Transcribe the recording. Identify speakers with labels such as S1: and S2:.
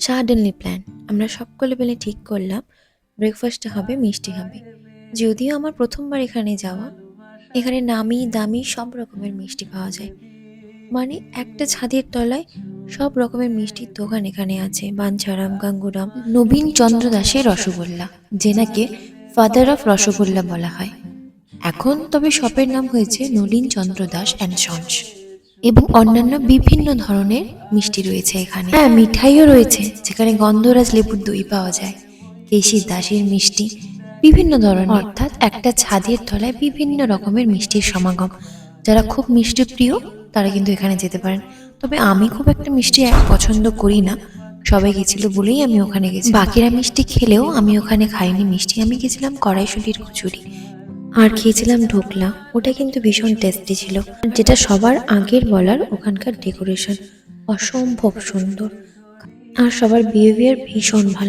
S1: Suddenly plan. আমরা সকলে মিলে ঠিক করলাম ব্রেকফাস্টে হবে, মিষ্টি হবে। যদিও আমার প্রথমবার এখানে যাওয়া, এখানে নামি দামি সব রকমের মিষ্টি পাওয়া যায়। মানে একটা ছাদের তলায় সব রকমের মিষ্টির দোকান এখানে আছে। বাঞ্ছারাম, গাঙ্গুরাম, নবীন চন্দ্র দাসের রসগোল্লা, যেনাকে ফাদার অফ রসগোল্লা বলা হয়। এখন তবে শপের নাম হয়েছে নলিন চন্দ্র দাস অ্যান্ড সন্স। এবং অন্যান্য বিভিন্ন ধরনের মিষ্টি রয়েছে এখানে। হ্যাঁ, মিঠাইও রয়েছে, যেখানে গন্ধরাজ লেবুর দই পাওয়া যায়, কেশির দাসের মিষ্টি, বিভিন্ন ধরনের। অর্থাৎ একটা ছাদের তলায় বিভিন্ন রকমের মিষ্টির সমাগম। যারা খুব মিষ্টি প্রিয় তারা কিন্তু এখানে যেতে পারেন। তবে আমি খুব একটা মিষ্টি পছন্দ করি না, সবাই গেছিল বলেই আমি ওখানে গেছি। বাকিরা মিষ্টি খেলেও আমি ওখানে খাইনি মিষ্টি। আমি গেছিলাম কড়াইশুঁটির কচুরি আর খেয়েছিলাম ঢোকলা। ওটা কিন্তু ভীষণ টেস্টি ছিল। যেটা সবার আগের বলার, ওখানকার ডেকোরেশন অসম্ভব সুন্দর আর সবার বিহেভিয়ার ভীষণ ভালো।